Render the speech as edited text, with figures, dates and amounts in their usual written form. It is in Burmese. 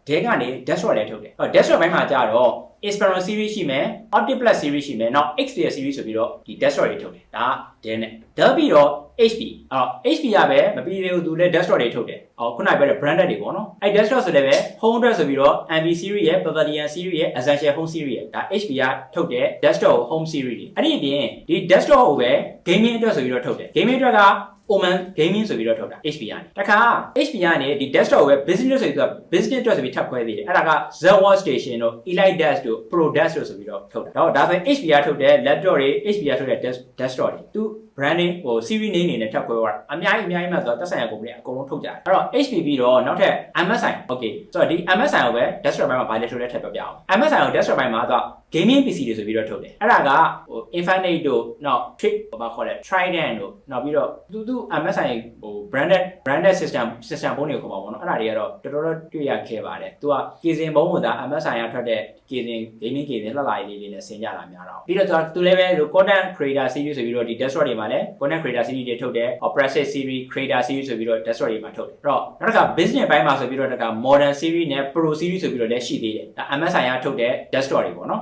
တဲကနေ desktop လည်းထုတ်တယ်။ desktop ဘက်မှာကြတော့ Aspiron series ရှိမယ် Optiplus series ရှိမယ်နောက် Xperia series ဆိုပြီးတော့ဒီ desktop တွေထုတ်တယ်ဒါကဒဲနဲ့ဒါပြီးတော့ HP HP ကပဲမပြီးသေးဘူးသူလည်း desktop တွေထုတ်တယ်ခုနကပြောတဲ့ branded တွေပေါ့နော်အဲ့ desktop ဆိုလည်းပဲ home အတွက်ဆိုပြီးတော့ MV series ရဲ့ Pavilion series ရဲ့ Essential home series ရဲ့ဒါ HP ကထုတ်တဲ့ desktop home series တွေအဲ့ဒီအပြင်ဒီ desktop ကိုပဲ gaming အတွက်ဆိုပြီးတော့ထုတ်တယ် gaming အတွက်ကOman gaming ဆိုပြီးတော့ထုတ်တာ HP ကနေတခါ HP ကနေဒီ desktop ကိုပဲ business ဆိုပြီးတော့ business အတွက်ဆိုပြီးထပ်ခွဲသေးတယ်အဲ့ဒါက Z Workstation တို့ Elite Desk တို့ Pro Desk တို့ဆိုပြီးတော့ထုတ်တာဒါဆိုရင် HP ကထုတ်တဲ့ laptop တွေ HP ကထုတ်တဲ့ desktop တွေသူ branding ဟို series name နေနဲ့ထပ်ခွဲသွားတာအများကြီးမှဆိုတော့သက်ဆိုင်ရာ company အကုန်လုံးထုတ်ကြတယ်အဲ့တော့ HP ပြီးတော့နောက်ထပ် MSI okay ဆိုတော့ဒီ MSI ကိုပဲ desktop ဘက်မှာဘာလဲထုတ်လဲထပ်ပြောပြအောင် MSI ကို desktop ဘက်မှာတော့ gaming PC တွေဆိုပြီးတော့ထုတ်တယ်အဲ့ဒါကဟို Infinite တို့နောက် Trick ဘာခေါ်လဲ Trident တို့နောက်ပြီးတော့သူ MSI ဟို branded system ဘုံတွေခေါ်ပါဘောနော်အဲ့ဒါတွေကတော့တော်တော်တွေ့ရခဲ့ပါတယ်သူက Kizin ဘုံကိုဒါ MSI ကထွက်တဲ့ Kizin gaming Kizin လှလှလေးလေးနဲ့ဆင်ကြတာများတော့ပြီးတော့သူလည်းပဲ content creator series ဆိုပြီးတော့ဒီ desktop တွေမှာလည်း content creator series တွေထုတ်တယ် Operations series creator series ဆိုပြီးတော့ desktop တွေမှာထုတ်တယ်အဲ့တော့နောက်တစ်ခါ business ဘိုင်းမှာဆိုပြီးတော့တခါ modern series နဲ့ pro series ဆိုပြီးတော့လည်းရှိသေးတယ်ဒါ MSI ကထုတ်တဲ့ desktop တွေပေါ့နော်